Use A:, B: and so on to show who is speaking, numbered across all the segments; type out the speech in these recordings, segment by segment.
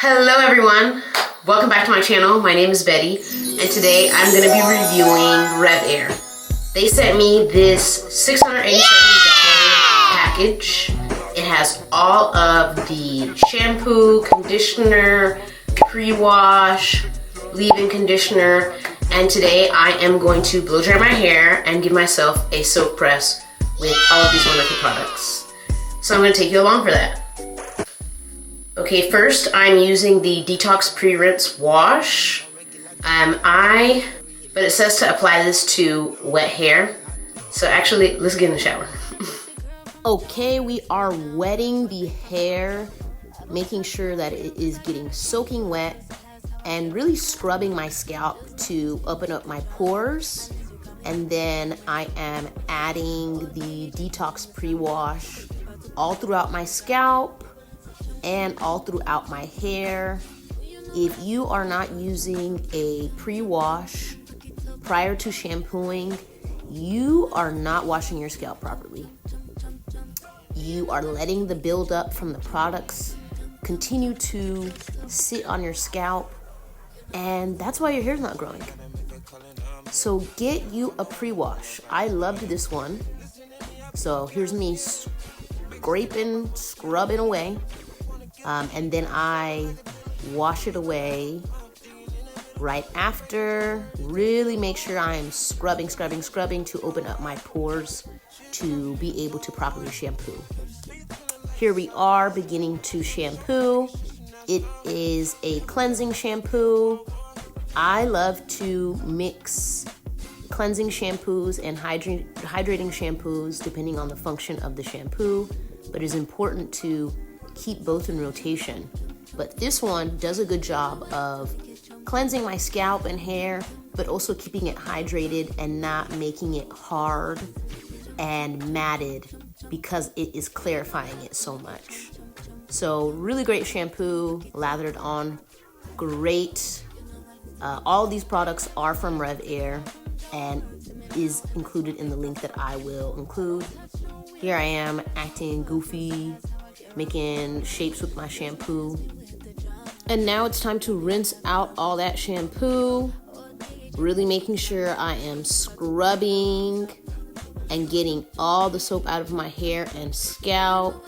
A: Hello everyone, welcome back to my channel. My name is Betty and today I'm going to be reviewing Revair. They sent me this $687 package. It has all of the shampoo, conditioner, pre-wash, leave-in conditioner, and today I am going to blow dry my hair and give myself a soak press with all of these wonderful products. So I'm going to take you along for that. Okay, first I'm using the Detox Pre-Rinse Wash. But it says to apply this to wet hair. So actually, let's get in the shower. Okay, we are wetting the hair, making sure that it is getting soaking wet and really scrubbing my scalp to open up my pores. And then I am adding the Detox Pre-Wash all throughout my scalp and all throughout my hair. If you are not using a pre-wash prior to shampooing, you are not washing your scalp properly. You are letting the buildup from the products continue to sit on your scalp, and that's why your hair's not growing. So get you a pre-wash. I loved this one. So here's me scraping, scrubbing away. And then I wash it away right after. Really make sure I'm scrubbing to open up my pores to be able to properly shampoo. Here we are beginning to shampoo. It is a cleansing shampoo. I love to mix cleansing shampoos and hydrating shampoos depending on the function of the shampoo, but it's important to keep both in rotation. But this one does a good job of cleansing my scalp and hair, but also keeping it hydrated and not making it hard and matted because it is clarifying it so much. So really great shampoo, lathered on great. All of these products are from Revair and is included in the link that I will include. Here I am acting goofy, making shapes with my shampoo. And now it's time to rinse out all that shampoo, really making sure I am scrubbing and getting all the soap out of my hair and scalp.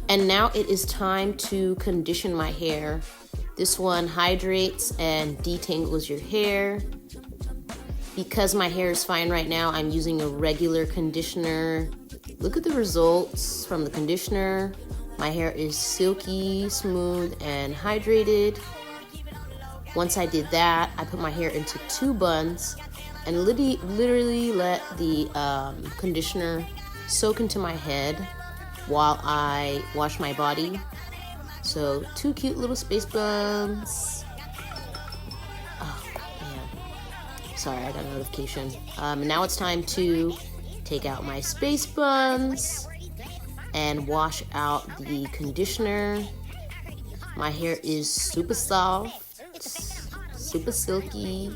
A: And now it is time to condition my hair. This one hydrates and detangles your hair. Because my hair is fine right now, I'm using a regular conditioner. Look at the results from the conditioner. My hair is silky, smooth, and hydrated. Once I did that, I put my hair into 2 buns and literally let the conditioner soak into my head while I wash my body. So 2 cute little space buns. Oh man, sorry, I got a notification. Now it's time to take out my space buns and wash out the conditioner. My hair is super soft, super silky,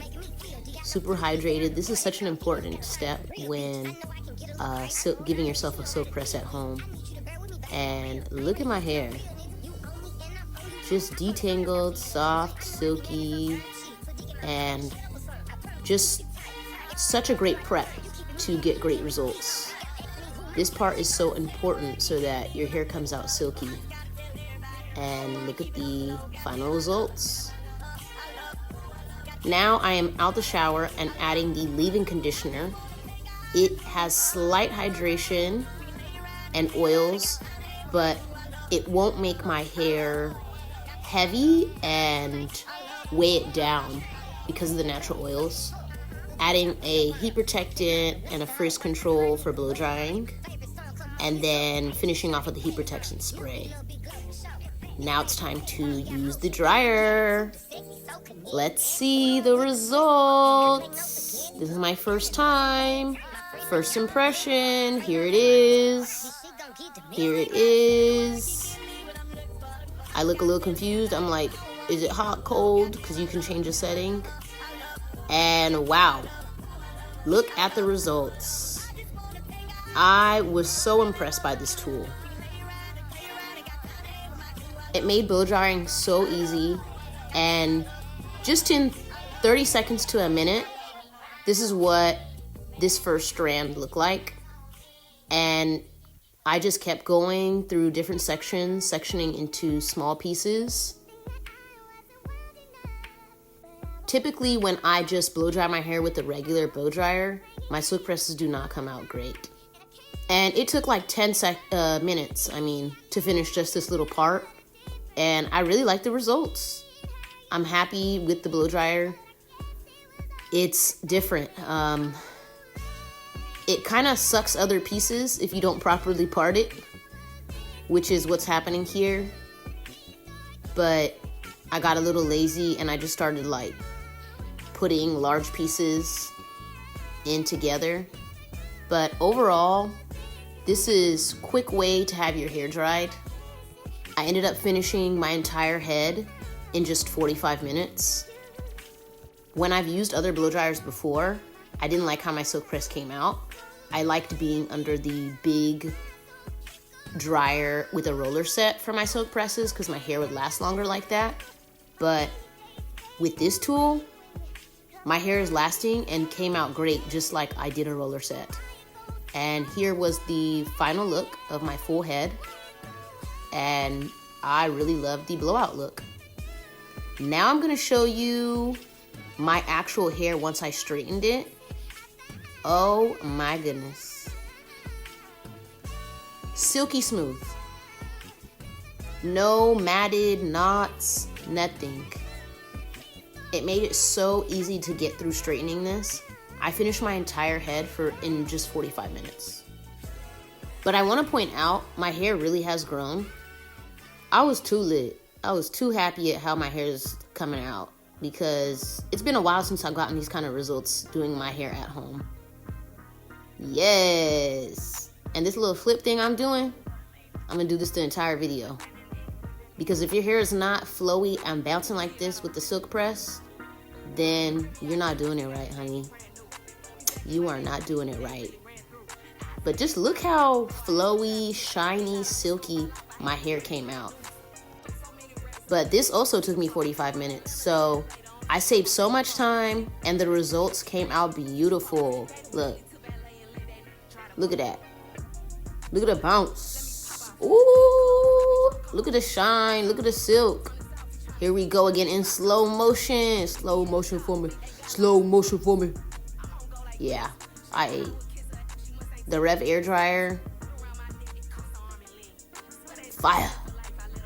A: super hydrated. This is such an important step when giving yourself a soap press at home. And look at my hair. Just detangled, soft, silky, and just such a great prep to get great results. This part is so important so that your hair comes out silky. And look at the final results. Now I am out the shower and adding the leave-in conditioner. It has slight hydration and oils, but it won't make my hair heavy and weigh it down because of the natural oils. Adding a heat protectant and a frizz control for blow drying, and then finishing off with the heat protection spray. Now it's time to use the dryer. Let's see the results. This is my first time. First impression, here it is. Here it is. I look a little confused. I'm like, is it hot, cold? Because you can change the setting. And wow, look at the results. I was so impressed by this tool. It made blow drying so easy, and just in 30 seconds to a minute, this is what this first strand looked like. And I just kept going through different sections, sectioning into small pieces. Typically, when I just blow dry my hair with a regular blow dryer, my silk presses do not come out great. And it took like 10 minutes, to finish just this little part. And I really like the results. I'm happy with the blow dryer. It's different. It kind of sucks other pieces if you don't properly part it, which is what's happening here. But I got a little lazy and I just started like putting large pieces in together. But overall, this is a quick way to have your hair dried. I ended up finishing my entire head in just 45 minutes. When I've used other blow dryers before, I didn't like how my silk press came out. I liked being under the big dryer with a roller set for my silk presses because my hair would last longer like that. But with this tool, my hair is lasting and came out great just like I did a roller set. And here was the final look of my full head. And I really love the blowout look. Now I'm gonna show you my actual hair once I straightened it. Oh my goodness. Silky smooth. No matted knots, nothing. It made it so easy to get through straightening this. I finished my entire head in just 45 minutes. But I want to point out, my hair really has grown. I was too lit. I was too happy at how my hair is coming out because it's been a while since I've gotten these kind of results doing my hair at home. Yes. And this little flip thing I'm doing, I'm gonna do this the entire video. Because if your hair is not flowy and bouncing like this with the silk press, then you're not doing it right, honey. You are not doing it right. But just look how flowy, shiny, silky my hair came out. But this also took me 45 minutes. So I saved so much time and the results came out beautiful. Look. Look at that. Look at the bounce. Ooh. Look at the shine. Look at the silk. Here we go again in slow motion. Slow motion for me. Slow motion for me. Yeah, I ate. The Revair dryer. Fire.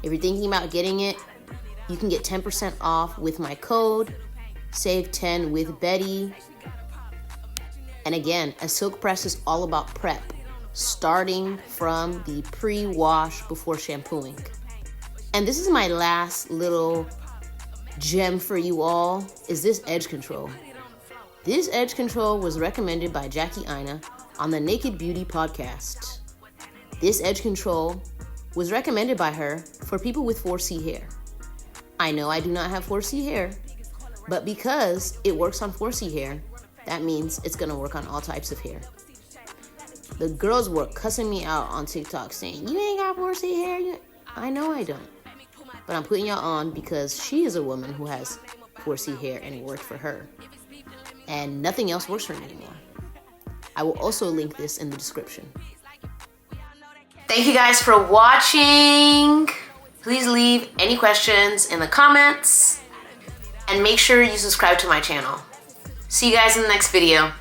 A: If you're thinking about getting it, you can get 10% off with my code. Save 10 with Betty. And again, a silk press is all about prep, starting from the pre-wash before shampooing. And this is my last little gem for you all, is this edge control. This edge control was recommended by Jackie Ina on the Naked Beauty podcast. This edge control was recommended by her for people with 4C hair. I know I do not have 4C hair, but because it works on 4C hair, that means it's gonna work on all types of hair. The girls were cussing me out on TikTok saying, you ain't got 4C hair. I know I don't, but I'm putting y'all on because she is a woman who has 4C hair and it worked for her. And nothing else works for me anymore. I will also link this in the description. Thank you guys for watching. Please leave any questions in the comments and make sure you subscribe to my channel. See you guys in the next video.